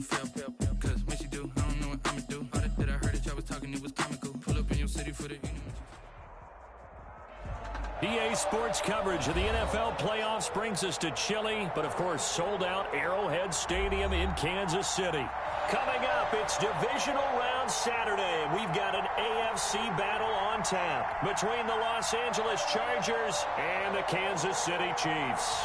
feel. Cause when she do, I don't know what I'ma do. All that I heard that y'all was talking, it was comical. Pull up in your city for the... EA Sports coverage of the NFL playoffs brings us to chilly, but of course sold out Arrowhead Stadium in Kansas City. Coming up, it's divisional round Saturday. We've got an AFC battle on tap between the Los Angeles Chargers and the Kansas City Chiefs.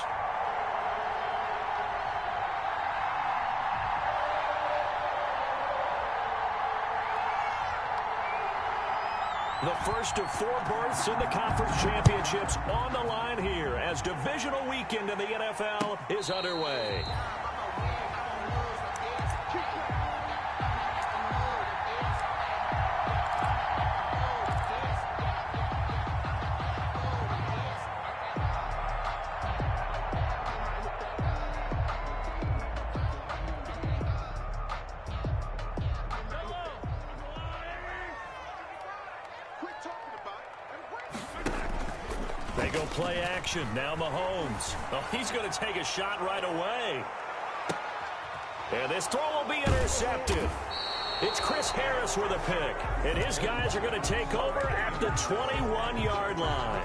The first of 4 berths in the conference championships on the line here as divisional weekend in the NFL is underway. They go play action. Now Mahomes. Oh, he's going to take a shot right away. And this throw will be intercepted. It's Chris Harris with a pick. And his guys are going to take over at the 21-yard line.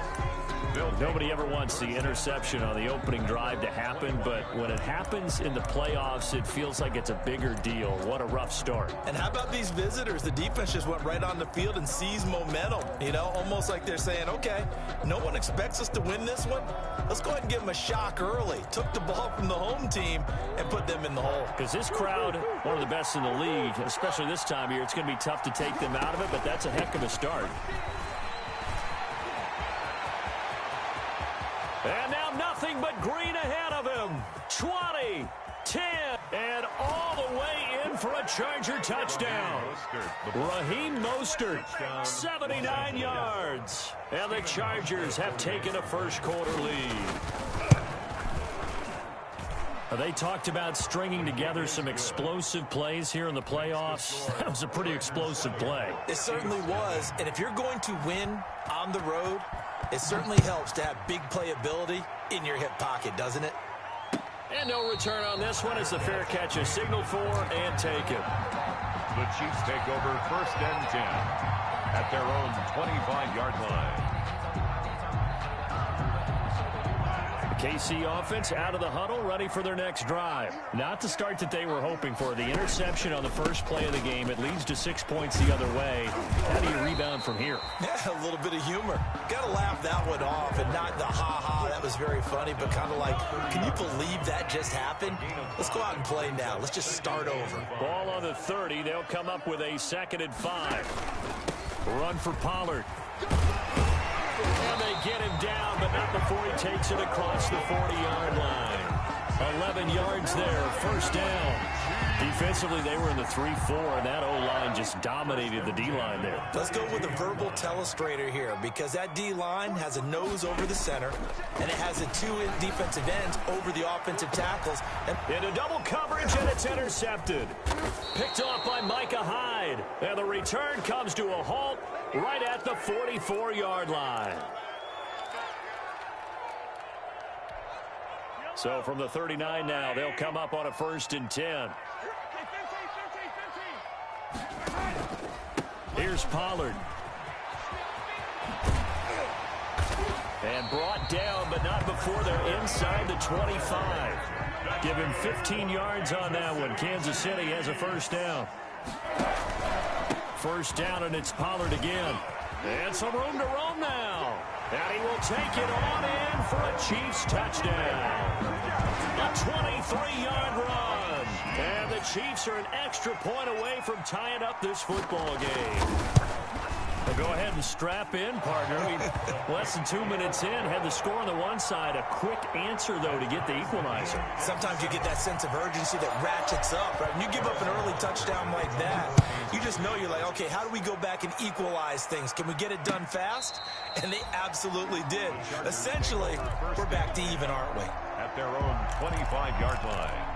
Nobody ever wants the interception on the opening drive to happen, but when it happens in the playoffs, it feels like it's a bigger deal. What a rough start. And how about these visitors? The defense just went right on the field and seized momentum. You know, almost like they're saying, okay, no one expects us to win this one. Let's go ahead and give them a shock early. Took the ball from the home team and put them in the hole. Because this crowd, one of the best in the league, especially this time of year, it's going to be tough to take them out of it, but that's a heck of a start. And now nothing but green ahead of him. 20, 10, and all the way in for a Charger touchdown. Raheem Mostert, 79 yards. And the Chargers have taken a first-quarter lead. They talked about stringing together some explosive plays here in the playoffs. That was a pretty explosive play. It certainly was. And if you're going to win on the road, it certainly helps to have big playability in your hip pocket, doesn't it? And no return on this one as the fair catch is signaled for and taken. The Chiefs take over 1st and 10 at their own 25-yard line. KC offense out of the huddle, ready for their next drive. Not the start that they were hoping for. The interception on the first play of the game. It leads to 6 points the other way. How do you rebound from here? Yeah, a little bit of humor. Got to laugh that one off and not the ha-ha, that was very funny, but kind of like, can you believe that just happened? Let's go out and play now. Let's just start over. Ball on the 30. They'll come up with a 2nd and 5. Run for Pollard. And they get him down, but not before he takes it across the 40-yard line. 11 yards there, 1st down. Defensively, they were in the 3-4, and that O-line just dominated the D-line there. Let's go with a verbal telestrator here, because that D-line has a nose over the center, and it has the 2 defensive ends over the offensive tackles. And into double coverage, and it's intercepted. Picked off by Micah Hyde. And the return comes to a halt right at the 44-yard line. So from the 39 now, they'll come up on a 1st and 10. Here's Pollard. And brought down, but not before they're inside the 25. Give him 15 yards on that one. Kansas City has a 1st down. 1st down, and it's Pollard again. And some room to roam now. And he will take it on in for a Chiefs touchdown. A 23-yard run. And the Chiefs are an extra point away from tying up this football game. Well, go ahead and strap in, partner. Less than 2 minutes in, had the score on the one side. A quick answer, though, to get the equalizer. Sometimes you get that sense of urgency that ratchets up, right? When you give up an early touchdown like that, you just know you're like, okay, how do we go back and equalize things? Can we get it done fast? And they absolutely did. Essentially, we're back to even, aren't we? At their own 25-yard line.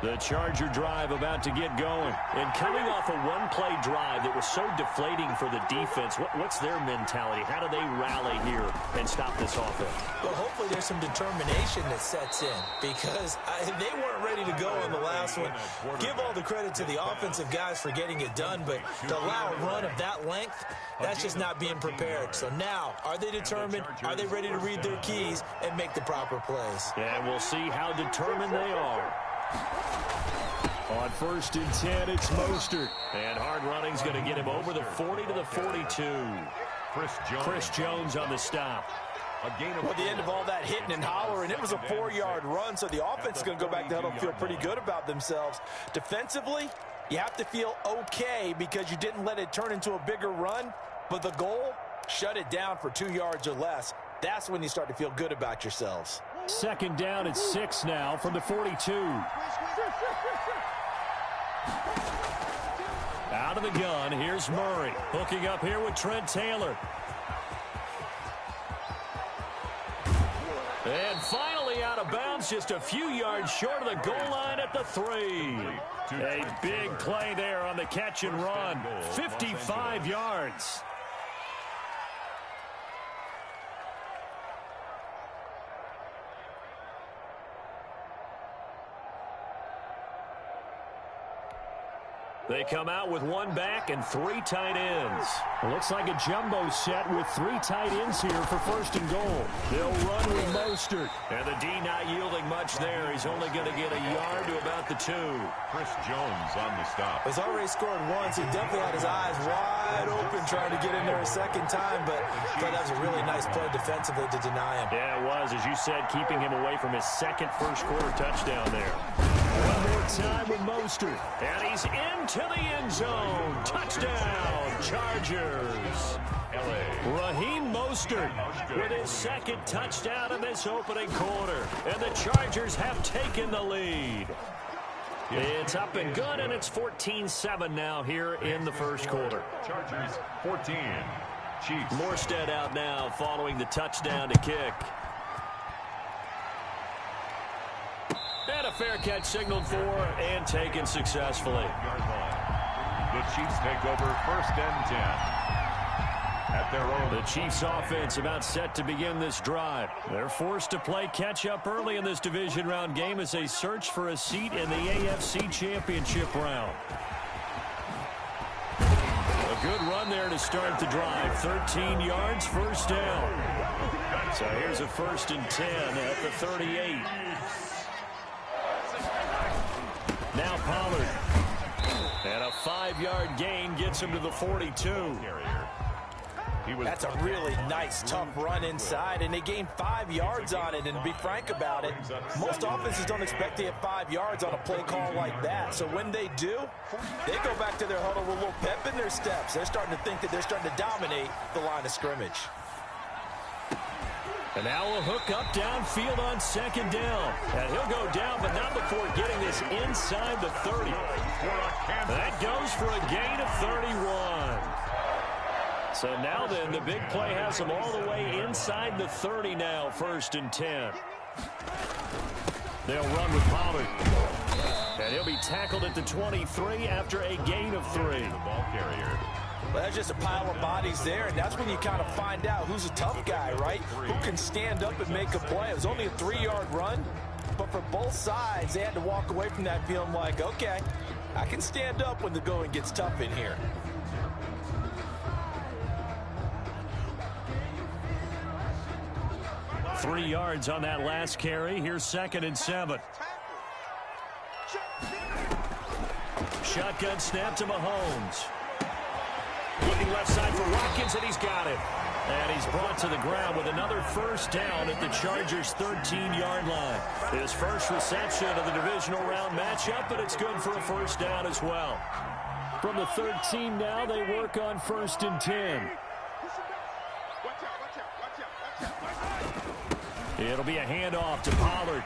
The Charger drive about to get going. And coming off a one-play drive that was so deflating for the defense, what's their mentality? How do they rally here and stop this offense? Well, hopefully there's some determination that sets in because they weren't ready to go on the last one. Give all the credit to the offensive guys for getting it done, but to allow a run of that length, that's just not being prepared. So now, are they determined? Are they ready to read their keys and make the proper plays? And we'll see how determined they are. On 1st and 10, it's Mostert. And hard running's going to get him over the 40 to the 42. Chris Jones on the stop. Well, the end of all that hitting and hollering, it was a 4-yard run, so the offense is going to go back to huddle and feel pretty good about themselves. Defensively, you have to feel okay because you didn't let it turn into a bigger run, but the goal, shut it down for 2 yards or less. That's when you start to feel good about yourselves. 2nd down at 6 now from the 42. Out of the gun, here's Murray. Hooking up here with Trent Taylor. And finally out of bounds, just a few yards short of the goal line at the 3. A big play there on the catch and run. 55 yards. They come out with 1 back and 3 tight ends. It looks like a jumbo set with 3 tight ends here for 1st and goal. They'll run with Mostert. And the D not yielding much there. He's only going to get a yard to about the 2. Chris Jones on the stop. He's already scored once. He definitely had his eyes wide open trying to get in there a 2nd time, but that was a really nice play defensively to deny him. Yeah, it was, as you said, keeping him away from his 2nd first-quarter touchdown there. One more time with Mostert. And he's into the end zone. Touchdown, Chargers. Raheem Mostert with his 2nd touchdown in this opening quarter. And the Chargers have taken the lead. It's up and good, and it's 14-7 now here in the first quarter. Chargers 14. Chiefs. Morstead out now following the touchdown to kick. And a fair catch signaled for and taken successfully. The Chiefs take over 1st and 10 at their own. The Chiefs offense about set to begin this drive. They're forced to play catch up early in this division round game as they search for a seat in the AFC Championship round. A good run there to start the drive. 13 yards, 1st down. So here's a 1st and 10 at the 38. Now Pollard. And a 5-yard gain gets him to the 42. That's a really nice, tough run inside, and they gained 5 yards on it. And to be frank about it, most offenses don't expect to get 5 yards on a play call like that. So when they do, they go back to their huddle with a little pep in their steps. They're starting to think that they're starting to dominate the line of scrimmage. And now a hook up downfield on 2nd down. And he'll go down, but not before getting this inside the 30. That goes for a gain of 31. So now then, the big play has him all the way inside the 30 now, 1st and 10. They'll run with Pollard. And he'll be tackled at the 23 after a gain of 3. The ball carrier. Well, that's just a pile of bodies there, and that's when you kind of find out who's a tough guy, right? Who can stand up and make a play. It was only a 3-yard run, but for both sides, they had to walk away from that feeling like, okay, I can stand up when the going gets tough in here. Three yards on that last carry. Here's 2nd and 7. Shotgun snap to Mahomes. Looking left side for Watkins, and he's got it. And he's brought to the ground with another 1st down at the Chargers' 13-yard line. His first reception of the divisional round matchup, but it's good for a 1st down as well. From the 13 now, they work on 1st and 10. It'll be a handoff to Pollard.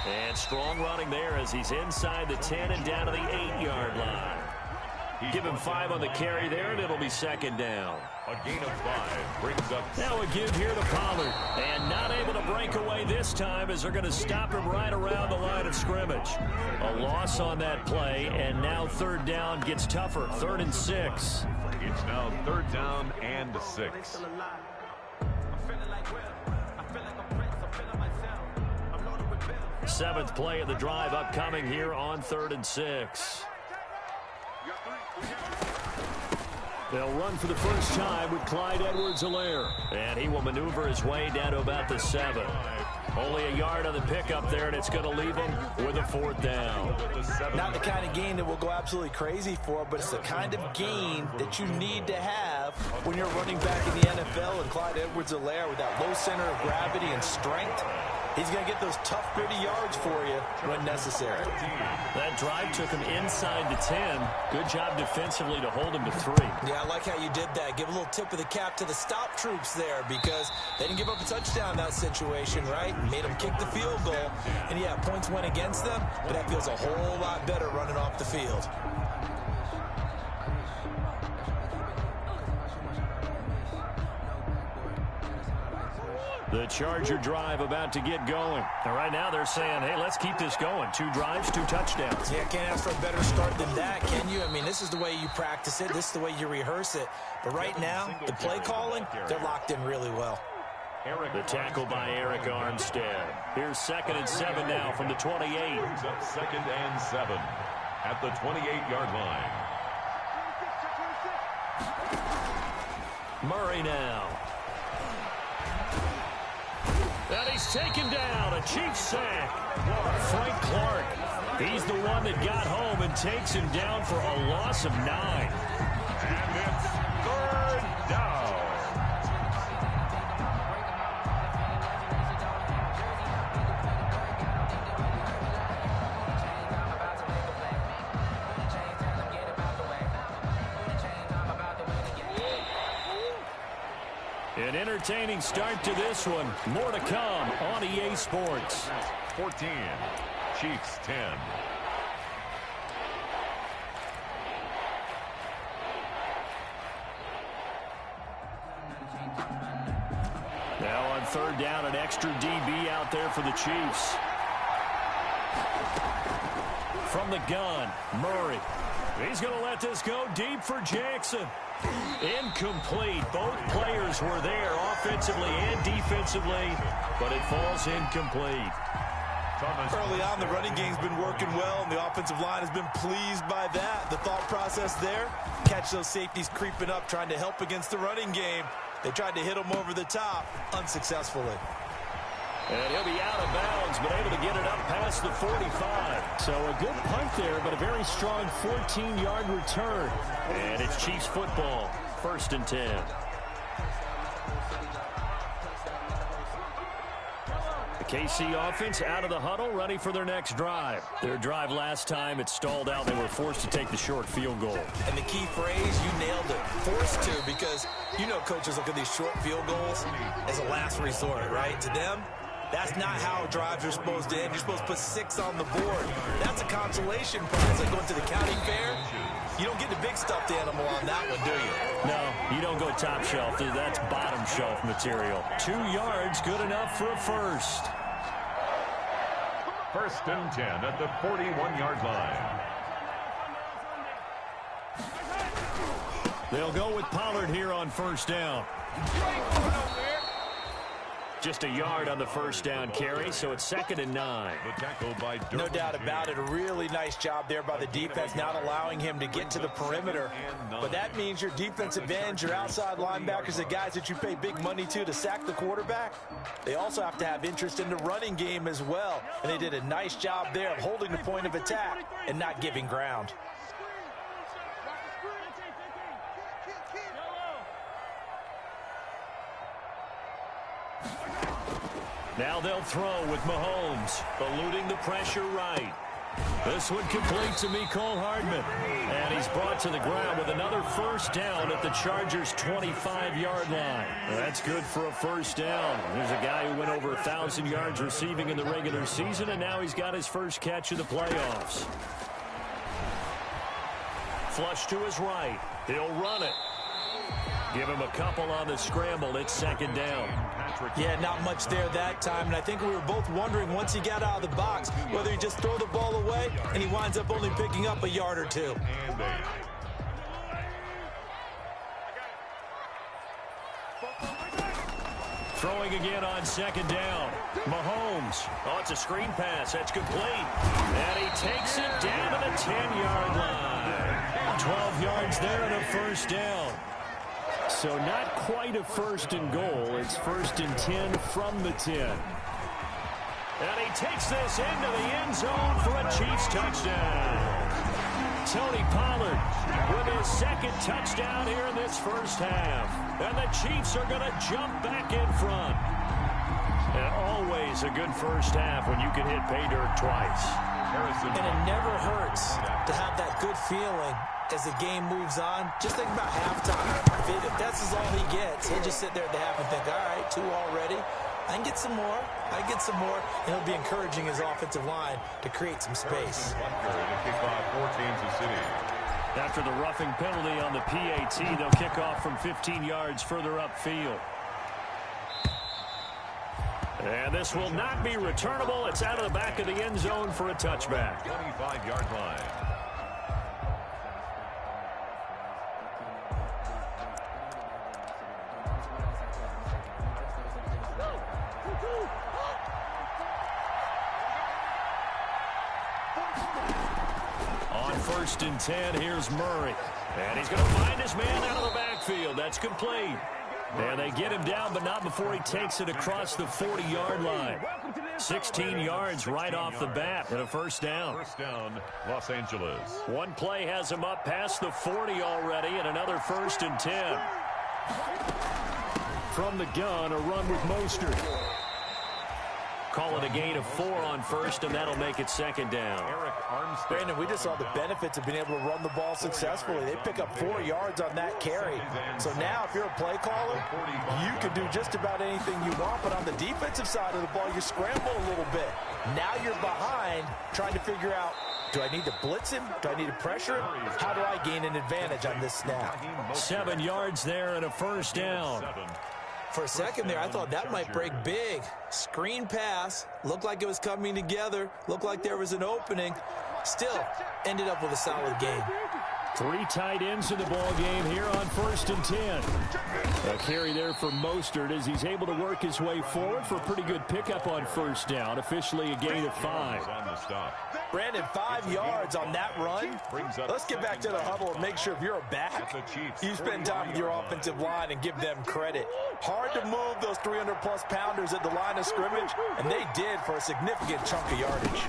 And strong running there as he's inside the 10 and down to the 8-yard line. Give him 5 on the carry there, and it'll be second down. A gain of 5 brings up. Now a give here to Pollard. And not able to break away this time as they're going to stop him right around the line of scrimmage. A loss on that play, and now third down gets tougher. 3rd and 6. It's now 3rd down and 6. Seventh play of the drive upcoming here on 3rd and 6. They'll run for the first time with Clyde Edwards-Helaire. And he will maneuver his way down to about the 7. Only a yard on the pickup there, and it's going to leave him with a 4th down. Not the kind of gain that we'll go absolutely crazy for, but it's the kind of gain that you need to have when you're running back in the NFL. And Clyde Edwards-Helaire, with that low center of gravity and strength, he's going to get those tough, gritty yards for you when necessary. That drive took him inside the 10. Good job defensively to hold him to 3. Yeah, I like how you did that. Give a little tip of the cap to the stop troops there, because they didn't give up a touchdown in that situation, right? Made them kick the field goal. And, yeah, points went against them, but that feels a whole lot better running off the field. The Charger drive about to get going. And right now they're saying, hey, let's keep this going. 2 drives, 2 touchdowns. Yeah, can't ask for a better start than that, can you? I mean, this is the way you practice it. This is the way you rehearse it. But right now, the play calling, they're locked in really well. The tackle by Eric Armstead. Here's 2nd and 7 now from the 28. Brings up 2nd and 7 at the 28-yard line. Murray now. And he's taken down. A Chiefs sack. Frank Clark. He's the one that got home and takes him down for a loss of 9. And it's 3rd down. An entertaining start to this one. More to come on EA Sports. 14, Chiefs 10. Now on 3rd down, an extra DB out there for the Chiefs. From the gun, Murray. He's going to let this go deep for Jackson. Incomplete. Both players were there offensively and defensively, but it falls incomplete. Early on, the running game's been working well, and the offensive line has been pleased by that. The thought process there, catch those safeties creeping up, trying to help against the running game. They tried to hit him over the top, unsuccessfully. And he'll be out of bounds, but able to get it up past the 45. So a good punt there, but a very strong 14-yard return. And it's Chiefs football, 1st and 10. The KC offense out of the huddle, ready for their next drive. Their drive last time, it stalled out. They were forced to take the short field goal. And the key phrase, you nailed it. Forced to, because you know coaches look at these short field goals as a last resort, right? To them, that's not how drives are supposed to end. You're supposed to put 6 on the board. That's a consolation prize. Like going to the county fair, you don't get the big stuffed animal on that one, do you? No, you don't go top shelf. That's bottom shelf material. 2 yards, good enough for a first. 1st and 10 at the 41-yard line. They'll go with Pollard here on 1st down. Just a yard on the 1st down carry, so it's 2nd and 9. The tackle by No doubt about it. A really nice job there by the defense, not allowing him to get to the perimeter. But that means your defensive ends, your outside linebackers, the guys that you pay big money to sack the quarterback, they also have to have interest in the running game as well. And they did a nice job there of holding the point of attack and not giving ground. Now they'll throw with Mahomes, eluding the pressure right. This one complete to Mecole Hardman. And he's brought to the ground with another 1st down at the Chargers' 25-yard line. That's good for a 1st down. There's a guy who went over 1,000 yards receiving in the regular season, and now he's got his first catch in the playoffs. Flush to his right. He'll run it. Give him a couple on the scramble. It's second down. Yeah, not much there that time. And I think we were both wondering once he got out of the box whether he just throw the ball away and he winds up only picking up a yard or two. Throwing again on second down. Mahomes. Oh, it's a screen pass. That's complete. And he takes it down to the 10-yard line. 12 yards there and a first down. So not quite a first and goal. It's first and 10 from the 10. And he takes this into the end zone for a Chiefs touchdown. Tony Pollard with his second touchdown here in this first half. And the Chiefs are going to jump back in front. And always a good first half when you can hit pay dirt twice. And it never hurts to have that good feeling as the game moves on. Just think about halftime. If that's all he gets, he'll just sit there at the half and think, all right, 2 already. I can get some more. I can get some more. And he'll be encouraging his offensive line to create some space. After the roughing penalty on the PAT, they'll kick off from 15 yards further upfield. And this will not be returnable. It's out of the back of the end zone for a touchback. 25-yard line. On first and 10, here's Murray. And he's going to find his man out of the backfield. That's complete. And they get him down, but not before he takes it across the 40-yard line. 16 yards right off the bat and a first down. First down, Los Angeles. One play has him up past the 40 already, and another first and 10. From the gun, a run with Mostert. Call it a gain of 4 on first, and that'll make it second down. Brandon, we just saw the benefits of being able to run the ball successfully. They pick up 4 yards on that carry. So now if you're a play caller, you can do just about anything you want. But on the defensive side of the ball, you scramble a little bit. Now you're behind trying to figure out, do I need to blitz him? Do I need to pressure him? How do I gain an advantage on this snap? 7 yards there and a first down. For a second there, I thought that might break big. Screen pass. Looked like it was coming together. Looked like there was an opening. Still, ended up with a solid game. 3 tight ends in the ball game here on first and 10. A carry there for Mostert as he's able to work his way forward for a pretty good pickup on first down. Officially a gain of 5. Brandon, 5 yards on that run. Let's get back to the huddle and make sure if you're a back, you spend time with your offensive line and give them credit. Hard to move those 300-plus pounders at the line of scrimmage, and they did for a significant chunk of yardage.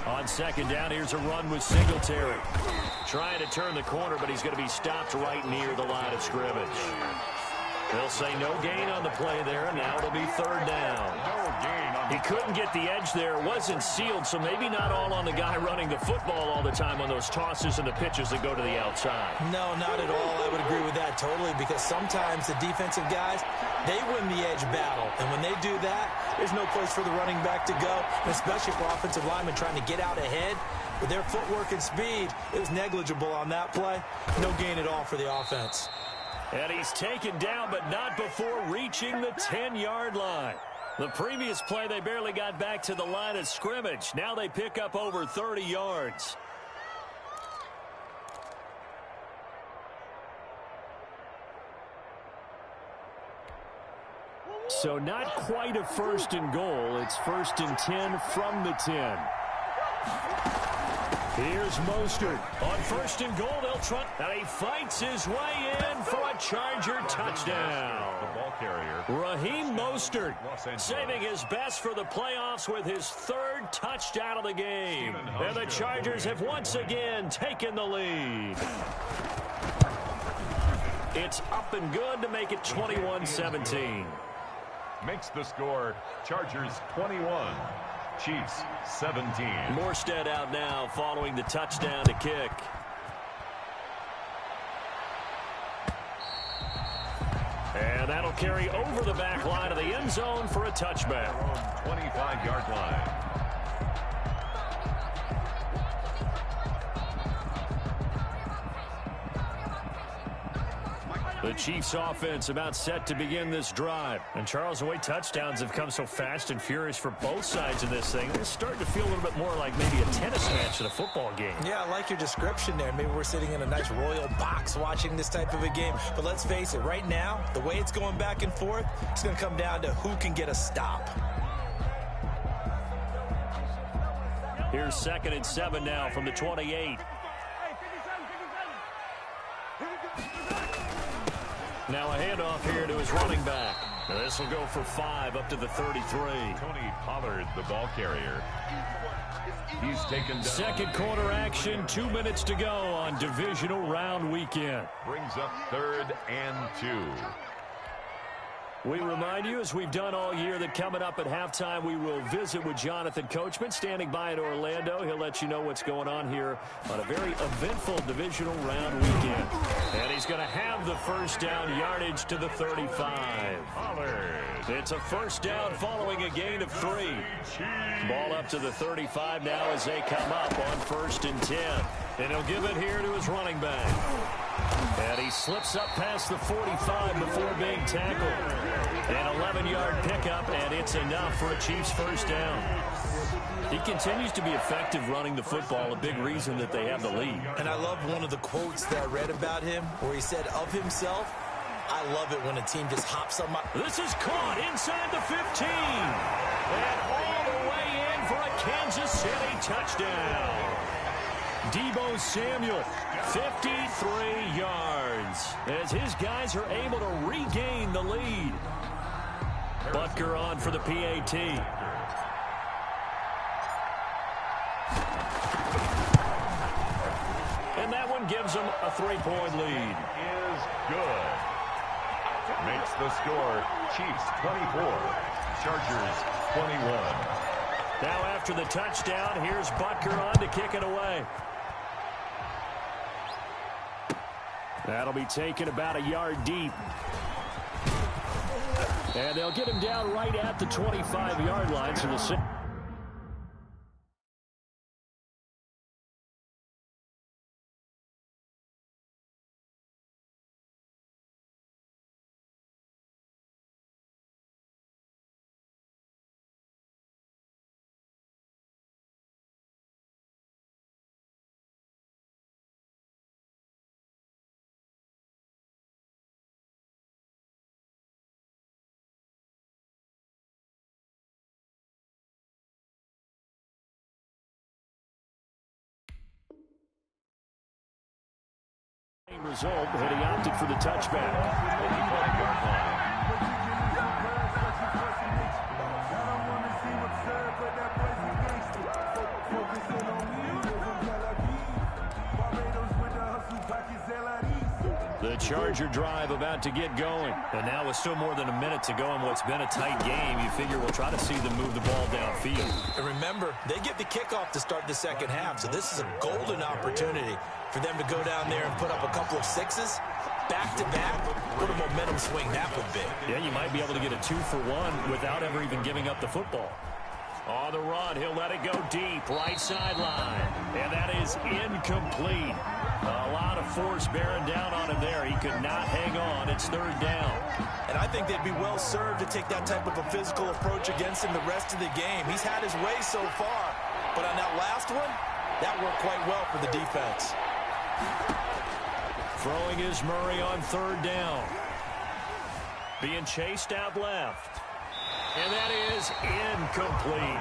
On second down, here's a run with Singletary. Trying to turn the corner, but he's going to be stopped right near the line of scrimmage. They'll say no gain on the play there, and now it'll be third down. He couldn't get the edge there. It wasn't sealed, so maybe not all on the guy running the football all the time on those tosses and the pitches that go to the outside. No, not at all. I would agree with that totally, because sometimes the defensive guys, they win the edge battle. And when they do that, there's no place for the running back to go, especially for offensive linemen trying to get out ahead. With their footwork and speed, it was negligible on that play. No gain at all for the offense. And he's taken down, but not before reaching the 10-yard line. The previous play, they barely got back to the line of scrimmage. Now they pick up over 30 yards. So not quite a first and goal. It's first and 10 from the 10. Here's Mostert. On first and goal, they'll try. And he fights his way in for a Charger touchdown. The ball carrier, Raheem Mostert, saving his best for the playoffs with his 3rd touchdown of the game. And the Chargers have once again taken the lead. It's up and good to make it 21-17. makes the score Chargers 21. Chiefs 17. Morstead out now following the touchdown to kick. And that'll carry over the back line of the end zone for a touchback. 25-yard line. The Chiefs offense about set to begin this drive. And Charles, the way touchdowns have come so fast and furious for both sides of this thing, it's starting to feel a little bit more like maybe a tennis match at a football game. Yeah, I like your description there. Maybe we're sitting in a nice royal box watching this type of a game. But let's face it, right now, the way it's going back and forth, it's going to come down to who can get a stop. Here's 2nd and 7 now from the 28. Now a handoff here to his running back. This will go for 5 up to the 33. Tony Pollard, the ball carrier. He's taken down. Second quarter action, 2 minutes to go on divisional round weekend. Brings up 3rd and 2. We remind you, as we've done all year, that coming up at halftime, we will visit with Jonathan Coachman, standing by in Orlando. He'll let you know what's going on here on a very eventful divisional round weekend. And he's going to have the first down, yardage to the 35. It's a first down following a gain of 3. Ball up to the 35 now as they come up on 1st and 10. And he'll give it here to his running back. And he slips up past the 45 before being tackled. An 11-yard pickup, and it's enough for a Chiefs first down. He continues to be effective running the football, a big reason that they have the lead. And I love one of the quotes that I read about him where he said of himself, I love it when a team just hops on my... This is caught inside the 15. And all the way in for a Kansas City touchdown. Deebo Samuel, 53 yards, as his guys are able to regain the lead. Butker on for the PAT. And that one gives them a 3-point lead. Is good. Makes the score Chiefs 24, Chargers 21. Now after the touchdown, here's Butker on to kick it away. That'll be taken about a yard deep. And they'll get him down right at the 25-yard line to the 6. Result, but he opted for the touchback. The Charger drive about to get going. And now with still more than a minute to go in what's been a tight game, you figure we'll try to see them move the ball downfield. And remember, they get the kickoff to start the second half, so this is a golden opportunity for them to go down there and put up a couple of 6s back-to-back. What a momentum swing that would be. Yeah, you might be able to get a 2-for-1 without ever even giving up the football. On the run, he'll let it go deep, right sideline. And that is incomplete. A lot of force bearing down on him there. He could not hang on. It's 3rd down. And I think they'd be well served to take that type of a physical approach against him the rest of the game. He's had his way so far. But on that last one, that worked quite well for the defense. Throwing is Murray on 3rd down. Being chased out left. And that is incomplete.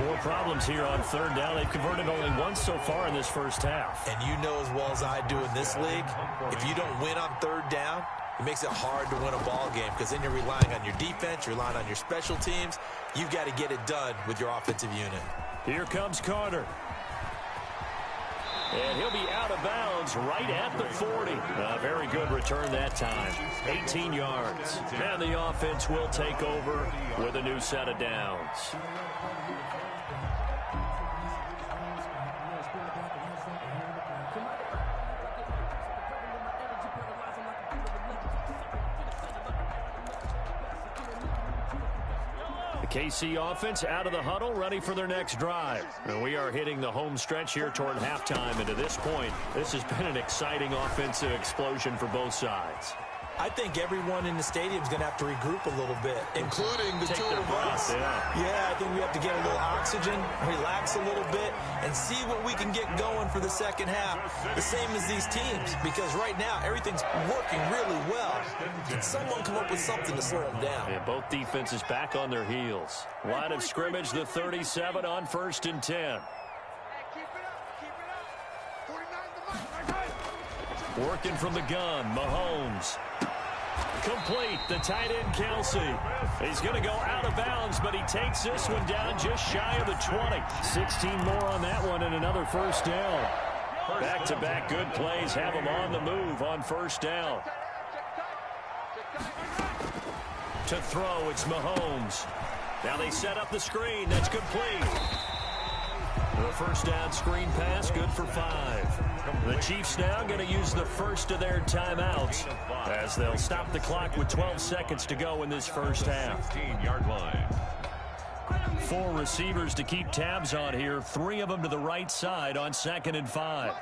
More problems here on 3rd down. They've converted only once so far in this first half. And you know as well as I do in this league, if you don't win on 3rd down, it makes it hard to win a ball game because then you're relying on your defense, you're relying on your special teams. You've got to get it done with your offensive unit. Here comes Carter. And he'll be out of bounds right at the 40. A very good return that time. 18 yards. And the offense will take over with a new set of downs. KC offense out of the huddle, ready for their next drive. And we are hitting the home stretch here toward halftime. And to this point, this has been an exciting offensive explosion for both sides. I think everyone in the stadium is going to have to regroup a little bit, including the two of us. Yeah, I think we have to get a little oxygen, relax a little bit, and see what we can get going for the second half. The same as these teams, because right now everything's working really well. Can someone come up with something to slow them down? Yeah, both defenses back on their heels. Line of scrimmage, the 37 on 1st and 10. Working from the gun, Mahomes. Complete, the tight end, Kelsey. He's going to go out of bounds, but he takes this one down just shy of the 20. 16 more on that one and another first down. Back-to-back good plays have him on the move on first down. To throw, it's Mahomes. Now they set up the screen. That's complete. The first down screen pass, good for 5. The Chiefs now going to use the first of their timeouts as they'll stop the clock with 12 seconds to go in this first half. 16-yard line. 4 receivers to keep tabs on here. 3 of them to the right side on 2nd and 5.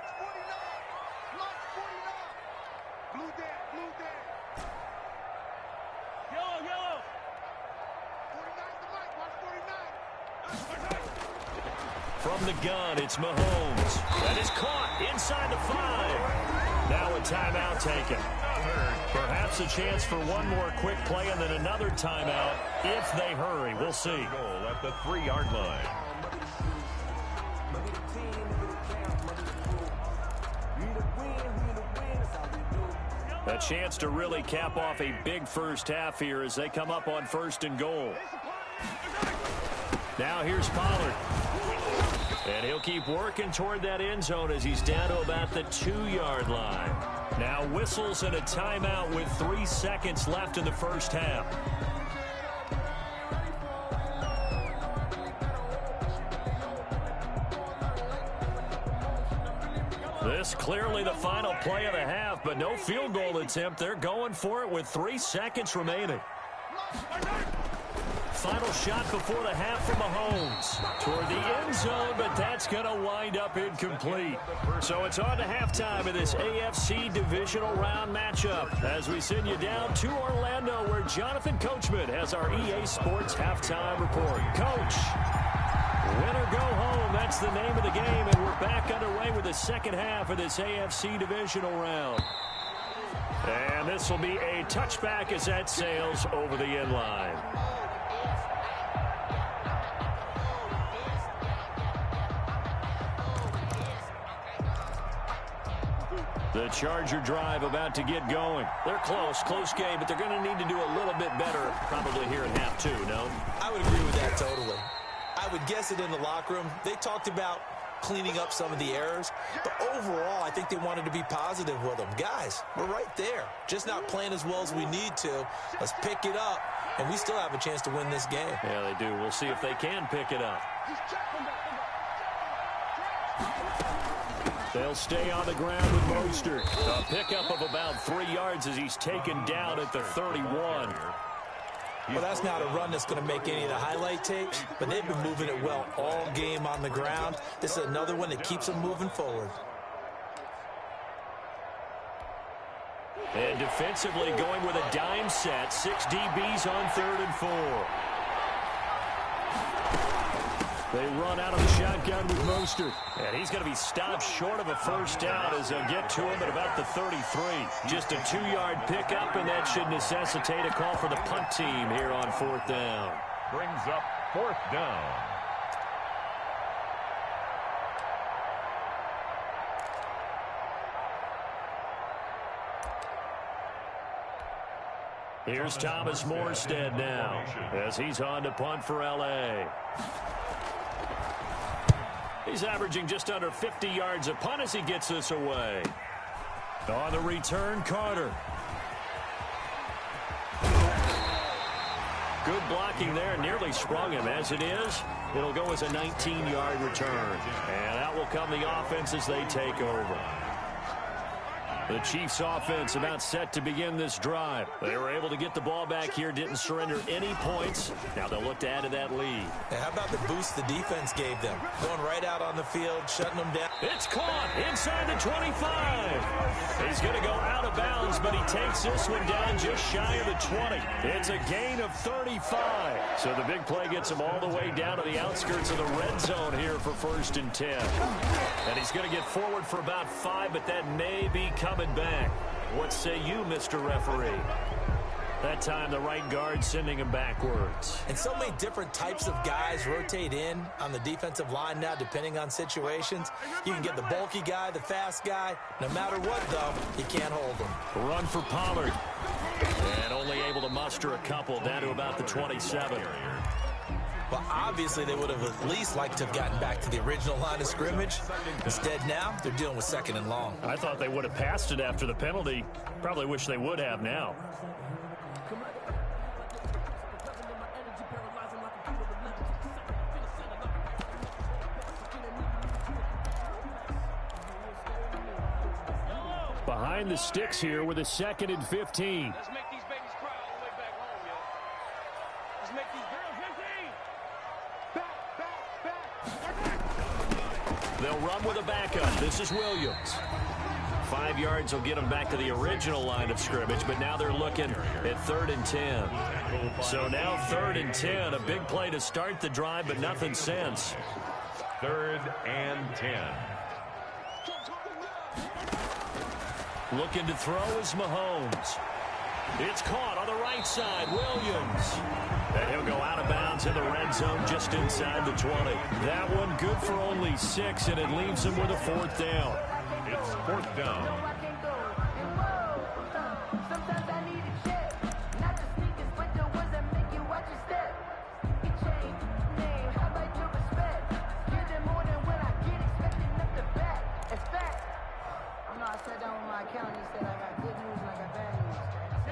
From the gun, it's Mahomes. That is caught inside the 5. Now a timeout taken. Perhaps a chance for one more quick play and then another timeout if they hurry. We'll see. Goal at the 3-yard line. A chance to really cap off a big first half here as they come up on 1st and goal. Now here's Pollard. And he'll keep working toward that end zone as he's down to about the 2-yard line. Now whistles and a timeout with 3 seconds left in the first half. This clearly the final play of the half, but no field goal attempt. They're going for it with 3 seconds remaining. Final shot before the half from Mahomes. Toward the end zone, but that's going to wind up incomplete. So it's on to halftime of this AFC divisional round matchup as we send you down to Orlando where Jonathan Coachman has our EA Sports halftime report. Coach, win or go home, that's the name of the game, and we're back underway with the second half of this AFC divisional round. And this will be a touchback as that sails over the end line. The Charger drive about to get going. They're close game, but they're going to need to do a little bit better probably here in half 2, no? I would agree with that totally. I would guess it in the locker room. They talked about cleaning up some of the errors, but overall, I think they wanted to be positive with them. Guys, we're right there. Just not playing as well as we need to. Let's pick it up, and we still have a chance to win this game. Yeah, they do. We'll see if they can pick it up. They'll stay on the ground with Mostert. A pickup of about 3 yards as he's taken down at the 31. Well, that's not a run that's going to make any of the highlight tapes, but they've been moving it well all game on the ground. This is another one that keeps them moving forward. And defensively going with a dime set. 6 DBs on 3rd and 4. They run out of the shotgun with Mostert. And he's going to be stopped short of a first down as they'll get to him at about the 33. Just a 2-yard pickup, and that should necessitate a call for the punt team here on 4th down. Brings up 4th down. Here's Thomas Morstead now as he's on to punt for L.A. He's averaging just under 50 yards a punt as he gets this away. On the return, Carter. Good blocking there. Nearly sprung him. As it is, it'll go as a 19-yard return. And out will come the offense as they take over. The Chiefs offense about set to begin this drive. They were able to get the ball back here, didn't surrender any points. Now they'll look to add to that lead. Hey, how about the boost the defense gave them? Going right out on the field, shutting them down. It's caught inside the 25. He's going to go out of bounds, but he takes this one down just shy of the 20. It's a gain of 35. So the big play gets him all the way down to the outskirts of the red zone here for 1st and 10. And he's going to get forward for about 5, but that may be coming back. What say you, Mr. Referee? That time the right guard sending him backwards. And so many different types of guys rotate in on the defensive line now depending on situations. You can get the bulky guy, the fast guy. No matter what, though, you can't hold them. Run for Pollard. And only able to muster a couple down to about the 27. Well, obviously, they would have at least liked to have gotten back to the original line of scrimmage. Instead, now, they're dealing with 2nd and long. I thought they would have passed it after the penalty. Probably wish they would have now. Behind the sticks here with a 2nd and 15. Let's make these babies cry all the way back home, yo. Let's make these girls 15. They'll run with a backup. This is Williams. 5 yards will get them back to the original line of scrimmage, but now they're looking at 3rd and 10. So now 3rd and 10, a big play to start the drive, but nothing since. 3rd and 10. Looking to throw is Mahomes. It's caught on the right side, Williams. And he'll go out of bounds in the red zone just inside the 20. That one good for only 6, and it leaves him with a 4th down. It's 4th down.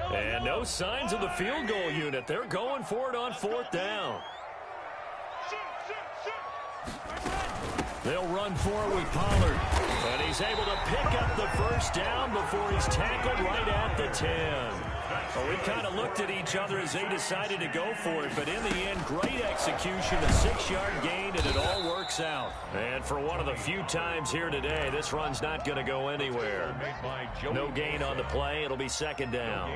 And no signs of the field goal unit. They're going for it on 4th down. They'll run for it with Pollard. And he's able to pick up the 1st down before he's tackled right at the 10. Well, we kind of looked at each other as they decided to go for it, but in the end, great execution, a 6-yard gain, and it all works out. And for one of the few times here today, this run's not going to go anywhere. No gain on the play. It'll be 2nd down.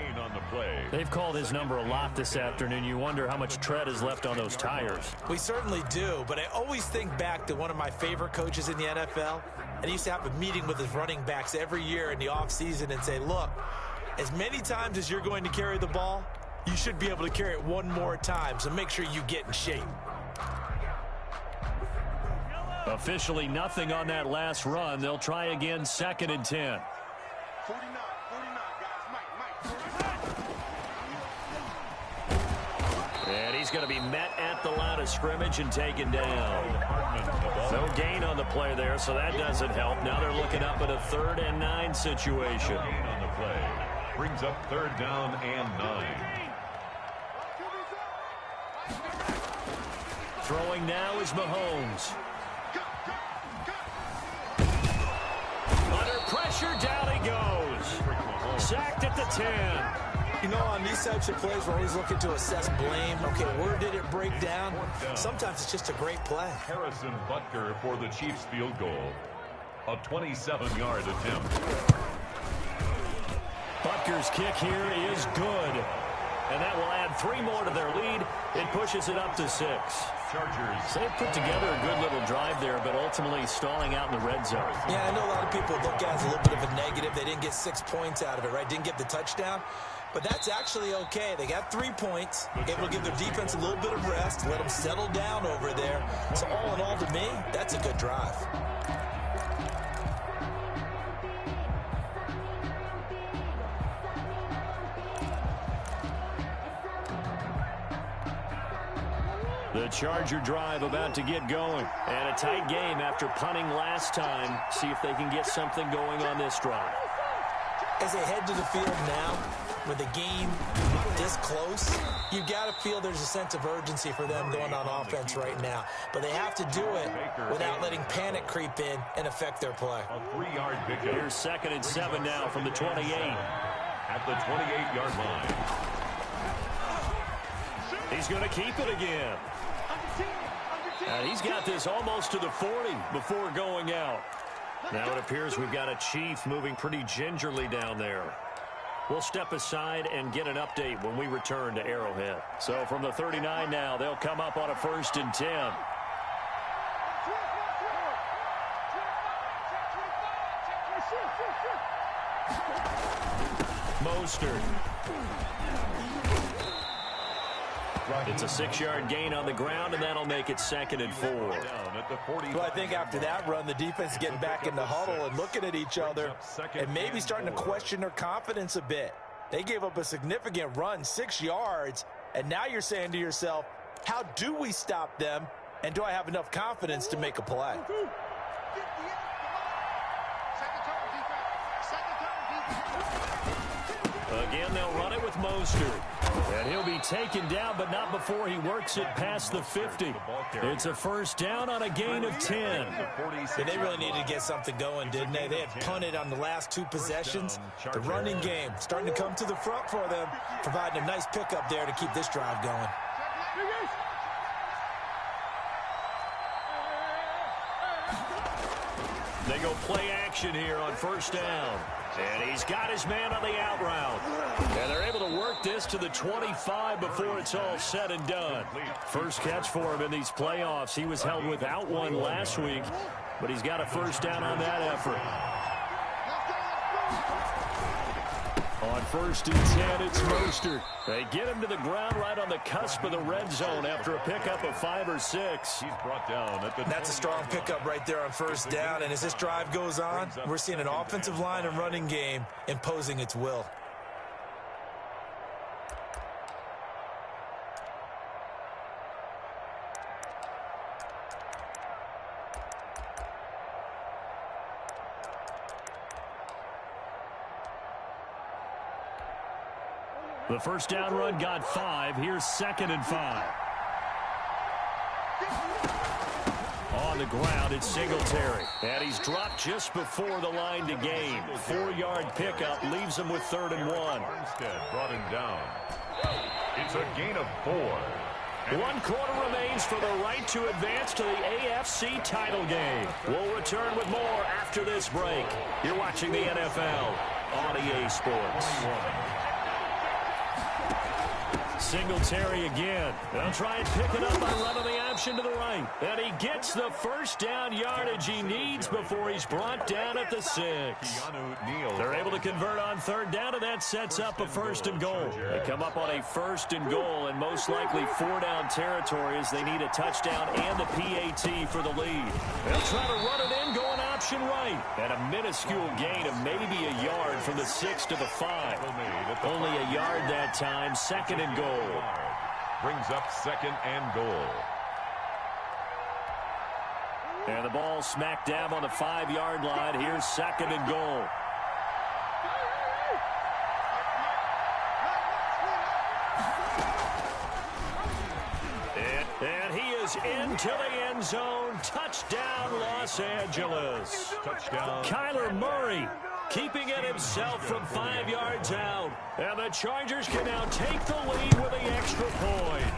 They've called his number a lot this afternoon. You wonder how much tread is left on those tires. We certainly do, but I always think back to one of my favorite coaches in the NFL, and he used to have a meeting with his running backs every year in the offseason and say, look, as many times as you're going to carry the ball, you should be able to carry it one more time, so make sure you get in shape. Officially nothing on that last run. They'll try again 2nd and 10. 49, guys. Mike. And he's going to be met at the line of scrimmage and taken down. No gain on the play there, so that doesn't help. Now they're looking up at a 3rd and 9 situation. No gain on the play. Brings up 3rd down and 9. Throwing now is Mahomes. Under pressure, down he goes. Sacked at the 10. You know, on these types of plays, we're always looking to assess blame. Okay, where did it break down? Sometimes it's just a great play. Harrison Butker for the Chiefs field goal. A 27-yard attempt. Butker's kick here is good. And that will add 3 more to their lead. It pushes it up to 6. Chargers. So they put together a good little drive there, but ultimately stalling out in the red zone. Yeah, I know a lot of people look at it as a little bit of a negative. They didn't get 6 points out of it, right? Didn't get the touchdown. But that's actually okay. They got 3 points. It will give their defense a little bit of rest, let them settle down over there. So all in all, to me, that's a good drive. The Charger drive about to get going. And a tight game after punting last time. See if they can get something going on this drive. As they head to the field now, with a game this close, you've got to feel there's a sense of urgency for them going on offense right now. But they have to do it without letting panic creep in and affect their play. A 3-yard pickup. Here's 2nd and 7 now from the 28. At the 28-yard line. He's going to keep it again. And he's got this almost to the 40 before going out. Now it appears we've got a Chief moving pretty gingerly down there. We'll step aside and get an update when we return to Arrowhead. So from the 39 now, they'll come up on a 1st and 10. Mostert. It's a 6-yard gain on the ground, and that'll make it 2nd and 4. Well, I think after that run, the defense is getting back in the huddle and looking at each other and maybe starting to question their confidence a bit. They gave up a significant run, 6 yards, and now you're saying to yourself, how do we stop them, and do I have enough confidence to make a play? Again, they'll run it with Mostert. And he'll be taken down, but not before he works it past the 50. It's a 1st down on a gain of 10. Yeah, they really needed to get something going, didn't they? They had punted on the last 2 possessions. The running game starting to come to the front for them, providing a nice pickup there to keep this drive going. They go play action here on 1st down. And he's got his man on the out route. And they're able to work this to the 25 before it's all said and done. First catch for him in these playoffs. He was held without one last week, but he's got a 1st down on that effort. On 1st and 10, it's Mostert. They get him to the ground right on the cusp of the red zone after a pickup of 5 or 6. He's brought down at the That's a strong pickup right there on 1st down. And as this drive goes on, we're seeing an offensive line and running game imposing its will. The 1st down run got 5. Here's 2nd and 5. On the ground, it's Singletary. And he's dropped just before the line to gain. 4-yard pickup leaves him with 3rd and 1. Armstead brought him down. It's a gain of 4. 1 quarter remains for the right to advance to the AFC title game. We'll return with more after this break. You're watching the NFL on EA Sports. Singletary again. They'll try and pick it up by running the option to the right. And he gets the 1st down yardage he needs before he's brought down at the 6. They're able to convert on 3rd down, and that sets up a 1st and goal. They come up on a 1st and goal, and most likely 4-down territory as they need a touchdown and the PAT for the lead. They'll try to run it in, going option right. And a minuscule gain of maybe a yard from the 6 to the 5. Only a yard that time, 2nd and goal. Brings up 2nd and goal. And the ball smack dab on the 5-yard line. Here's 2nd and goal. And he is into the end zone. Touchdown, Los Angeles. Touchdown. Kyler Murray keeping it himself from 5 yards out. And the Chargers can now take the lead with the extra point.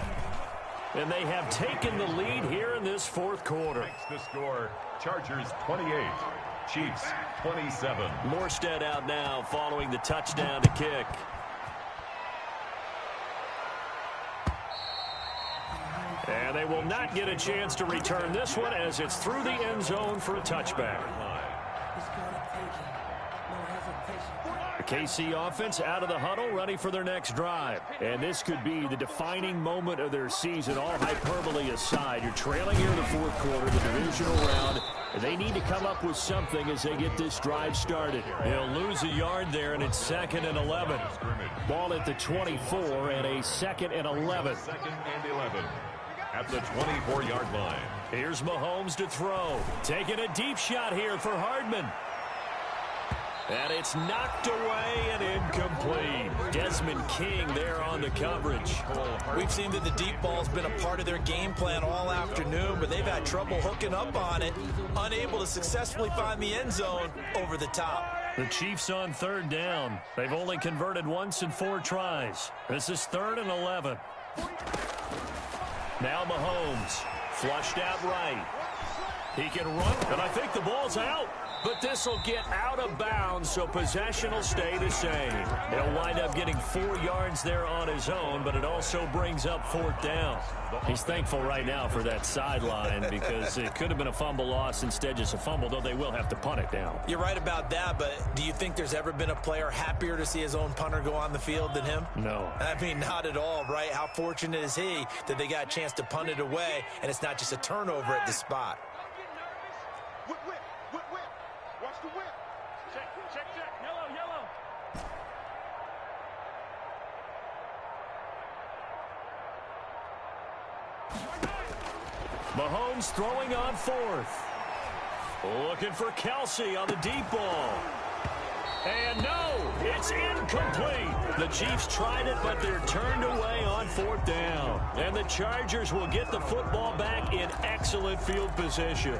And they have taken the lead here in this 4th quarter. The score, Chargers 28, Chiefs 27. Morstead out now following the touchdown to kick. And they will not get a chance to return this one as it's through the end zone for a touchback. The KC offense out of the huddle, ready for their next drive. And this could be the defining moment of their season, all hyperbole aside. You're trailing here in the 4th quarter, the divisional round. They need to come up with something as they get this drive started. They'll lose a yard there, and it's 2nd and 11. Ball at the 24 and a 2nd and 11. 2nd and 11 at the 24-yard line. Here's Mahomes to throw. Taking a deep shot here for Hardman. And it's knocked away and incomplete. Desmond King there on the coverage. We've seen that the deep ball's been a part of their game plan all afternoon, but they've had trouble hooking up on it, unable to successfully find the end zone over the top. The Chiefs on third down. They've only converted once in 4 tries. This is 3rd and 11. Now Mahomes, flushed out right. He can run, and I think the ball's out. But this will get out of bounds, so possession will stay the same. He'll wind up getting 4 yards there on his own, but it also brings up 4th down. He's thankful right now for that sideline because it could have been a fumble loss, instead just a fumble, though they will have to punt it down. You're right about that, but do you think there's ever been a player happier to see his own punter go on the field than him? No. I mean, not at all, right? How fortunate is he that they got a chance to punt it away, and it's not just a turnover at the spot. Whip, whip, whip, whip. Watch the whip. Check, check, check. Yellow, yellow. Mahomes throwing on 4th. Looking for Kelsey on the deep ball. And no, it's incomplete. The Chiefs tried it, but they're turned away on 4th down. And the Chargers will get the football back in excellent field position.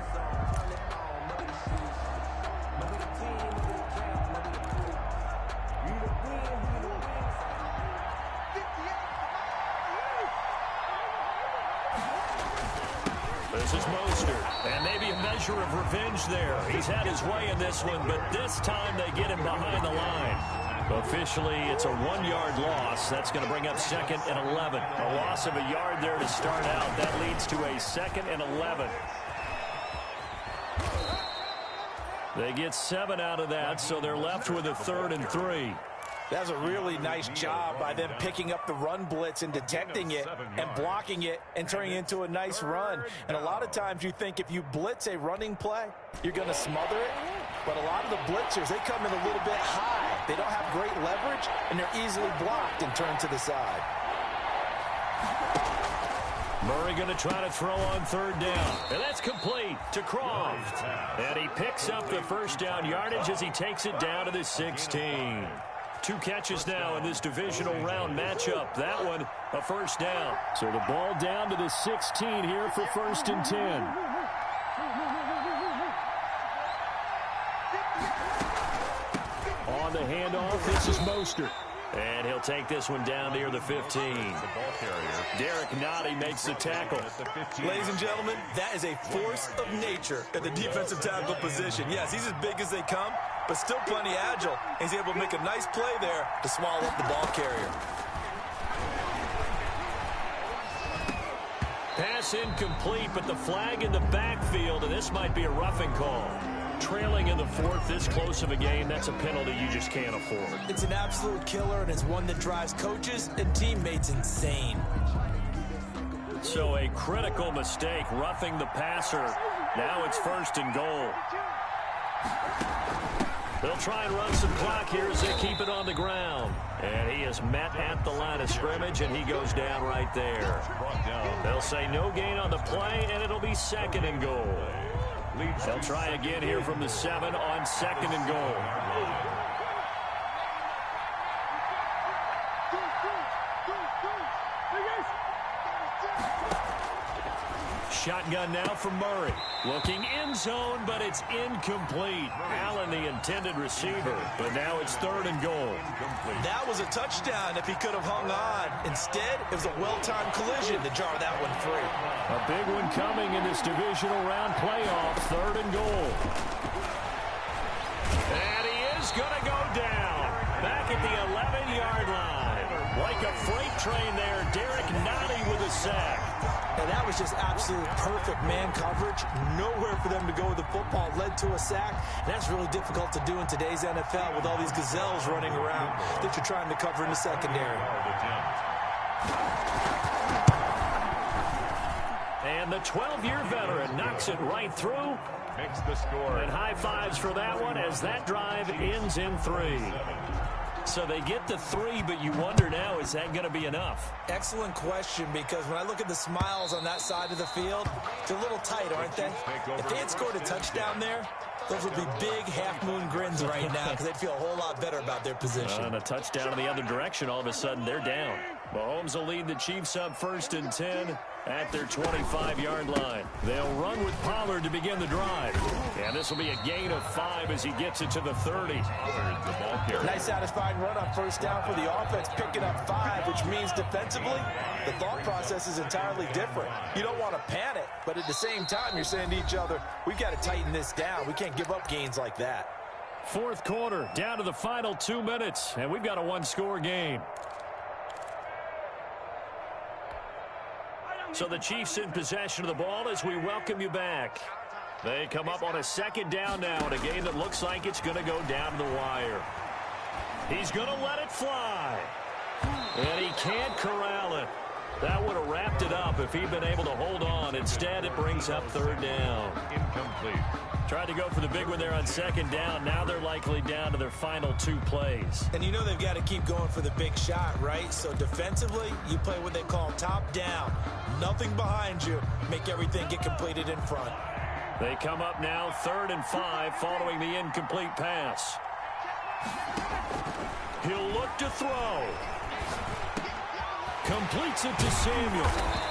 This is Mostert, and maybe a measure of revenge there. He's had his way in this one, but this time they get him behind the line. Officially, it's a 1-yard loss. That's going to bring up 2nd and 11. A loss of a yard there to start out. That leads to a 2nd and 11. They get 7 out of that, so they're left with a 3rd and 3. That's a really nice job by them picking up the run blitz and detecting it and blocking it and turning it into a nice run. And a lot of times you think if you blitz a running play, you're going to smother it. But a lot of the blitzers, they come in a little bit high. They don't have great leverage, and they're easily blocked and turned to the side. Murray going to try to throw on 3rd down. And that's complete to Croft. And he picks up the 1st down yardage as he takes it down to the 16. 2 catches now in this divisional round matchup. That one, a 1st down. So the ball down to the 16 here for 1st and 10. On the handoff, this is Mostert. And he'll take this one down near the 15. Derek Nottie makes the tackle. Ladies and gentlemen, that is a force of nature at the defensive tackle position. Yes, he's as big as they come, but still plenty agile. He's able to make a nice play there to swallow up the ball carrier. Pass incomplete, but the flag in the backfield, and this might be a roughing call. Trailing in the 4th, this close of a game, that's a penalty you just can't afford. It's an absolute killer, and it's one that drives coaches and teammates insane. So a critical mistake, roughing the passer. Now it's 1st and goal. They'll try and run some clock here as they keep it on the ground. And he is met at the line of scrimmage, and he goes down right there. They'll say no gain on the play, and it'll be 2nd and goal. They'll try again here from the 7 on 2nd and goal. Shotgun now from Murray. Looking end zone, but it's incomplete. Allen, the intended receiver, but now it's 3rd and goal. That was a touchdown if he could have hung on. Instead, it was a well-timed collision to jar that one free. A big one coming in this divisional round playoff, 3rd and goal. And he is going to go down. Back at the 11-yard line. Like a freight train there, Derek Nottie with a sack. And that was just absolute perfect man coverage. Nowhere for them to go with the football. Led to a sack. And that's really difficult to do in today's NFL with all these gazelles running around that you're trying to cover in the secondary. And the 12-year veteran knocks it right through. Makes the score. And high fives for that one as that drive ends in 3. So they get the 3, but you wonder now, is that going to be enough? Excellent question, because when I look at the smiles on that side of the field, they're a little tight, aren't they? If they had scored a touchdown there, those would be big half-moon grins right now because they'd feel a whole lot better about their position. And a touchdown in the other direction, all of a sudden they're down. Mahomes will lead the Chiefs up 1st and 10 at their 25-yard line. They'll run with Pollard to begin the drive. And this will be a gain of 5 as he gets it to the 30. Nice satisfying run on 1st down for the offense, picking up 5, which means defensively, the thought process is entirely different. You don't want to panic, but at the same time, you're saying to each other, we've got to tighten this down. We can't give up gains like that. 4th quarter, down to the final 2 minutes, and we've got a 1-score game. So the Chiefs in possession of the ball as we welcome you back. They come up on a 2nd down now in a game that looks like it's going to go down to the wire. He's going to let it fly. And he can't corral it. That would have wrapped it up if he'd been able to hold on. Instead, it brings up 3rd down. Incomplete. Tried to go for the big one there on 2nd down. Now they're likely down to their final 2 plays. And you know they've got to keep going for the big shot, right? So defensively, you play what they call top down. Nothing behind you. Make everything get completed in front. They come up now 3rd and 5 following the incomplete pass. He'll look to throw. Completes it to Samuel.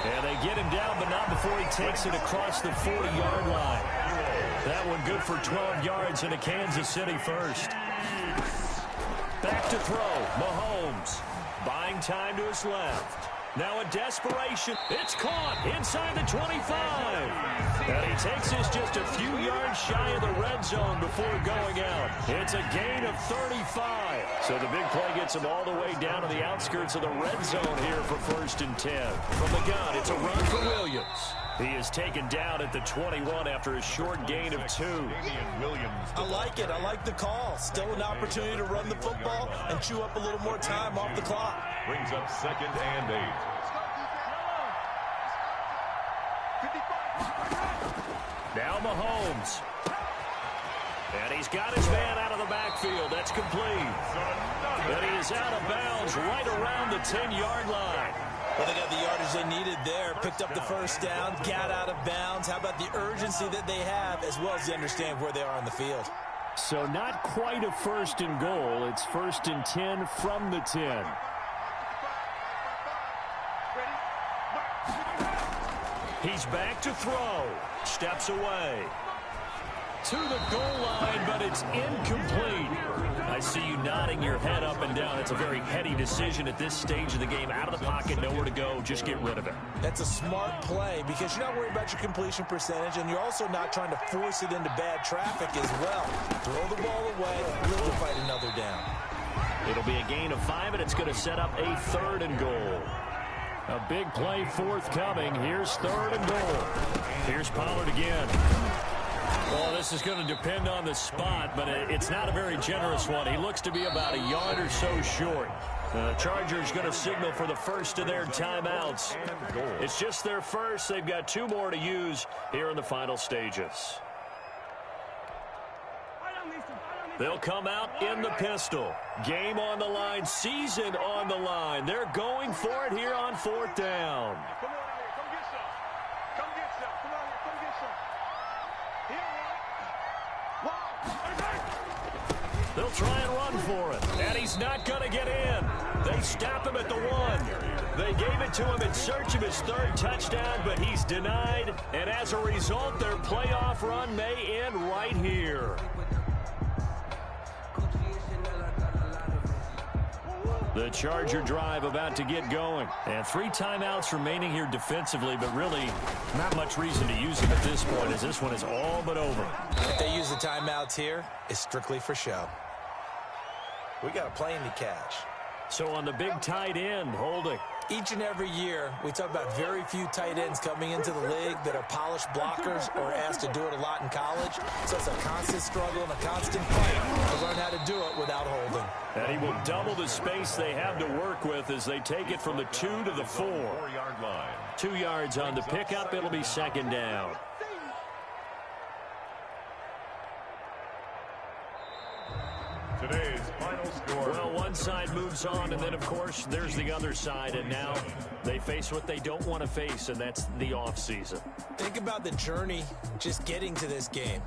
And they get him down, but not before he takes it across the 40-yard line. That one good for 12 yards into Kansas City first. Back to throw. Mahomes buying time to his left. Now a desperation. It's caught inside the 25. And he takes this just a few yards shy of the red zone before going out. It's a gain of 35. So the big play gets him all the way down to the outskirts of the red zone here for 1st and 10. From the gun, it's a run for Williams. He is taken down at the 21 after a short gain of 2. I like it. I like the call. Still an opportunity to run the football and chew up a little more time off the clock. Brings up 2nd and 8. Now Mahomes. And he's got his man out of the backfield. That's complete. And he is out of bounds right around the 10-yard line. Well, they got the yardage they needed there. Picked up the 1st down, got out of bounds. How about the urgency that they have, as well as they understand where they are on the field? So not quite a 1st and goal. It's 1st and 10 from the 10. He's back to throw. Steps away. To the goal line, but it's incomplete. I see you nodding your head up and down. It's a very heady decision at this stage of the game. Out of the pocket, nowhere to go. Just get rid of it. That's a smart play because you're not worried about your completion percentage, and you're also not trying to force it into bad traffic as well. Throw the ball away, live to fight another down. It'll be a gain of 5, and it's going to set up a 3rd and goal. A big play forthcoming. Here's 3rd and goal. Here's Pollard again. Well, this is going to depend on the spot, but it's not a very generous one. He looks to be about a yard or so short. The Chargers going to signal for the first of their timeouts. It's just their first. They've got 2 more to use here in the final stages. They'll come out in the pistol. Game on the line, season on the line. They're going for it here on 4th down. Come on here, come get some. Come get some. Come on here, come get some. They'll try and run for it, and he's not going to get in. They stop him at the 1. They gave it to him in search of his 3rd touchdown, but he's denied, and as a result, their playoff run may end right here. The Charger drive about to get going. And 3 timeouts remaining here defensively, but really not much reason to use them at this point as this one is all but over. If they use the timeouts here, it's strictly for show. We got a plane to catch. So on the big tight end, holding. Each and every year, we talk about very few tight ends coming into the league that are polished blockers or asked to do it a lot in college. So it's a constant struggle and a constant fight to learn how to do it without holding. And he will double the space they have to work with as they take it from the 2 to the 4. 4-yard line. 2 yards on the pickup. It'll be 2nd down. Today's final score. Well, one side moves on, and then, of course, there's the other side, and now they face what they don't want to face, and that's the offseason. Think about the journey just getting to this game.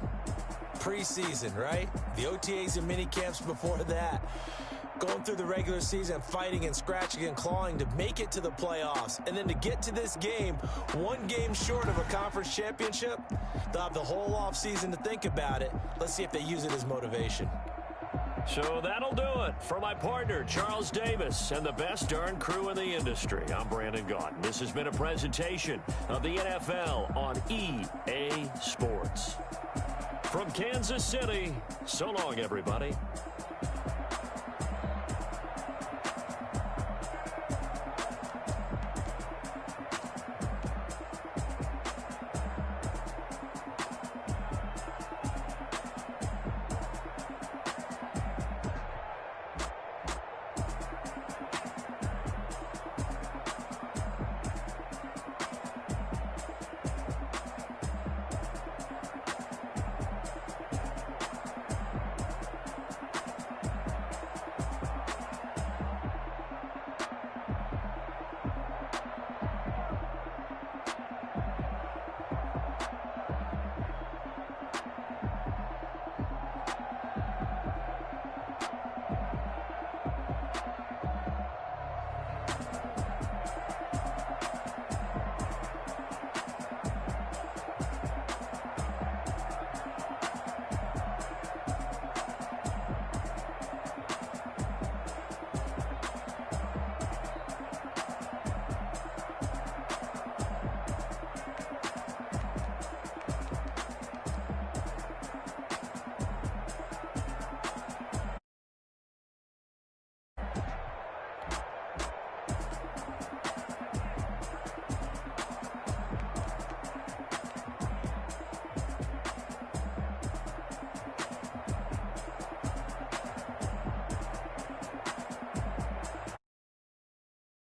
Preseason, right? The OTAs and mini camps before that. Going through the regular season, fighting and scratching and clawing to make it to the playoffs. And then to get to this game, one game short of a conference championship, they'll have the whole offseason to think about it. Let's see if they use it as motivation. So that'll do it for my partner, Charles Davis, and the best darn crew in the industry. I'm Brandon Gaudin. This has been a presentation of the NFL on EA Sports. From Kansas City, so long, everybody.